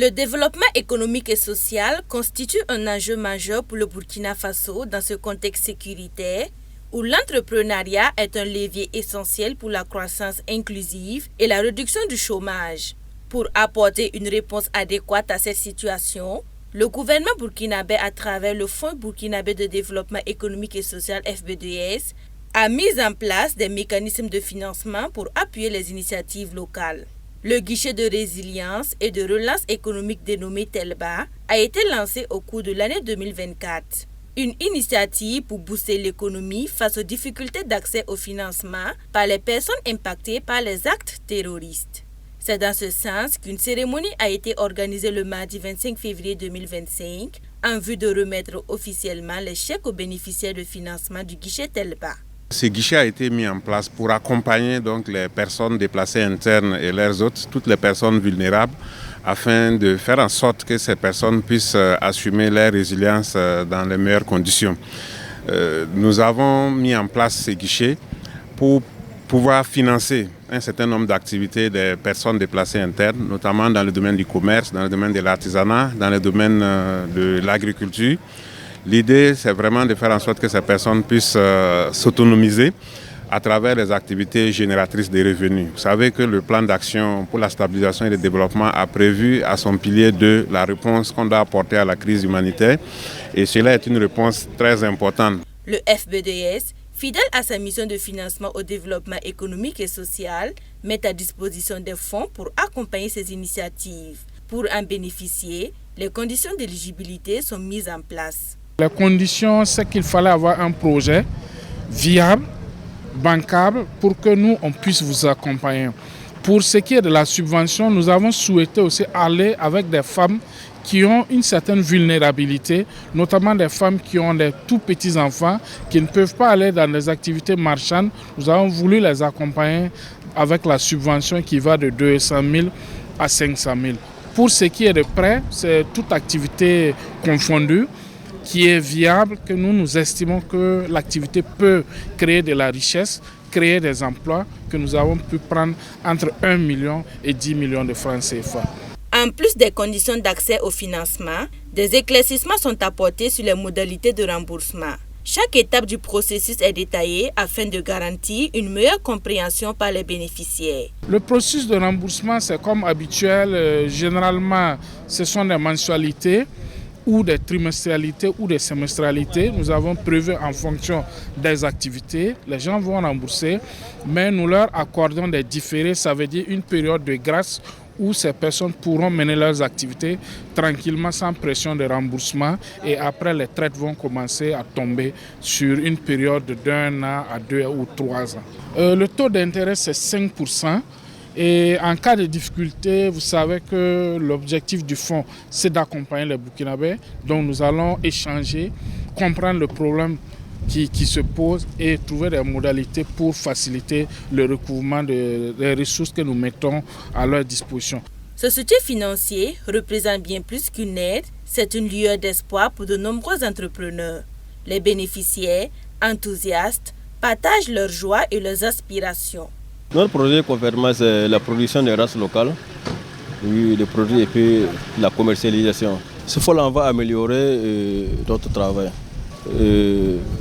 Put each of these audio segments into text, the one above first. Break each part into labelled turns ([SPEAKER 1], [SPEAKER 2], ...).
[SPEAKER 1] Le développement économique et social constitue un enjeu majeur pour le Burkina Faso dans ce contexte sécuritaire où l'entrepreneuriat est un levier essentiel pour la croissance inclusive et la réduction du chômage. Pour apporter une réponse adéquate à cette situation, le gouvernement burkinabé, à travers le Fonds burkinabé de développement économique et social FBDS, a mis en place des mécanismes de financement pour appuyer les initiatives locales. Le guichet de résilience et de relance économique dénommé TELBA a été lancé au cours de l'année 2024. Une initiative pour booster l'économie face aux difficultés d'accès au financement par les personnes impactées par les actes terroristes. C'est dans ce sens qu'une cérémonie a été organisée le mardi 25 février 2025 en vue de remettre officiellement les chèques aux bénéficiaires de financement du guichet TELBA.
[SPEAKER 2] Ce guichet a été mis en place pour accompagner donc les personnes déplacées internes et leurs hôtes, toutes les personnes vulnérables, afin de faire en sorte que ces personnes puissent assumer leur résilience dans les meilleures conditions. Nous avons mis en place ce guichet pour pouvoir financer un certain nombre d'activités des personnes déplacées internes, notamment dans le domaine du commerce, dans le domaine de l'artisanat, dans le domaine de l'agriculture. L'idée, c'est vraiment de faire en sorte que ces personnes puissent s'autonomiser à travers les activités génératrices de revenus. Vous savez que le plan d'action pour la stabilisation et le développement a prévu à son pilier 2 la réponse qu'on doit apporter à la crise humanitaire et cela est une réponse très importante.
[SPEAKER 1] Le FBDS, fidèle à sa mission de financement au développement économique et social, met à disposition des fonds pour accompagner ces initiatives. Pour en bénéficier, les conditions d'éligibilité sont mises en place.
[SPEAKER 3] Les conditions, c'est qu'il fallait avoir un projet viable, bancable, pour que nous, on puisse vous accompagner. Pour ce qui est de la subvention, nous avons souhaité aussi aller avec des femmes qui ont une certaine vulnérabilité, notamment des femmes qui ont des tout petits enfants, qui ne peuvent pas aller dans les activités marchandes. Nous avons voulu les accompagner avec la subvention qui va de 200 000 à 500 000. Pour ce qui est de prêts, c'est toute activité confondue qui est viable, que nous estimons que l'activité peut créer de la richesse, créer des emplois, que nous avons pu prendre entre 1 million et 10 millions de francs CFA.
[SPEAKER 1] En plus des conditions d'accès au financement, des éclaircissements sont apportés sur les modalités de remboursement. Chaque étape du processus est détaillée afin de garantir une meilleure compréhension par les bénéficiaires.
[SPEAKER 3] Le processus de remboursement, c'est comme habituel. Généralement, ce sont des mensualités ou des trimestrialités ou des semestralités. Nous avons prévu en fonction des activités. Les gens vont rembourser, mais nous leur accordons des différés. Ça veut dire une période de grâce où ces personnes pourront mener leurs activités tranquillement sans pression de remboursement et après les traites vont commencer à tomber sur une période d'1 an à 2 ou 3 ans. Le taux d'intérêt c'est 5%. Et en cas de difficulté, vous savez que l'objectif du fonds, c'est d'accompagner les Burkinabés. Donc nous allons échanger, comprendre le problème qui se pose et trouver des modalités pour faciliter le recouvrement des ressources que nous mettons à leur disposition.
[SPEAKER 1] Ce soutien financier représente bien plus qu'une aide, c'est une lueur d'espoir pour de nombreux entrepreneurs. Les bénéficiaires, enthousiastes, partagent leurs joies et leurs aspirations.
[SPEAKER 4] Notre projet concrètement c'est la production des races locales, oui, les produits et puis la commercialisation. Ce fois-là on va améliorer notre travail.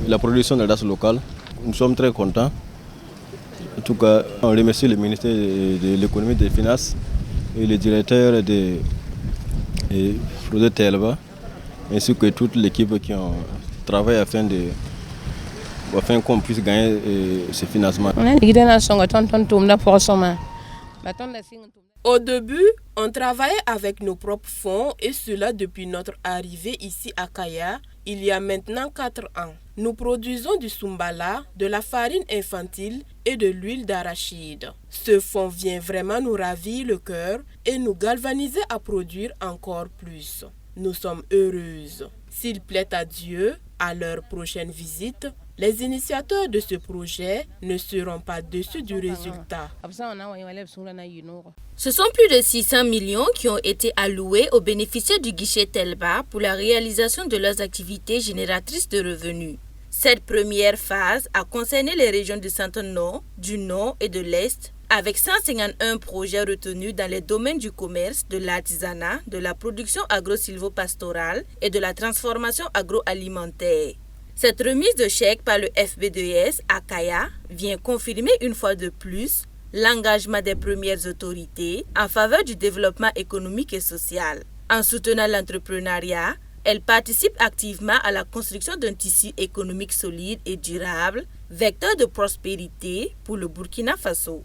[SPEAKER 4] La production des races locales, nous sommes très contents. En tout cas, on remercie le ministère de l'économie et des finances et le directeur de projet TELBA ainsi que toute l'équipe qui ont travaillé afin qu'on puisse gagner ce financement.
[SPEAKER 5] Au début, on travaillait avec nos propres fonds et cela depuis notre arrivée ici à Kaya, il y a maintenant 4 ans. Nous produisons du soumbala, de la farine infantile et de l'huile d'arachide. Ce fonds vient vraiment nous ravir le cœur et nous galvaniser à produire encore plus. Nous sommes heureuses. S'il plaît à Dieu, à leur prochaine visite, les initiateurs de ce projet ne seront pas déçus du résultat.
[SPEAKER 1] Ce sont plus de 600 millions qui ont été alloués aux bénéficiaires du guichet TELBA pour la réalisation de leurs activités génératrices de revenus. Cette première phase a concerné les régions du centre-nord, du nord et de l'est, Avec 151 projets retenus dans les domaines du commerce, de l'artisanat, de la production agro-silvopastorale et de la transformation agroalimentaire. Cette remise de chèques par le FBDS à Kaya vient confirmer une fois de plus l'engagement des premières autorités en faveur du développement économique et social. En soutenant l'entrepreneuriat, elle participe activement à la construction d'un tissu économique solide et durable, vecteur de prospérité pour le Burkina Faso.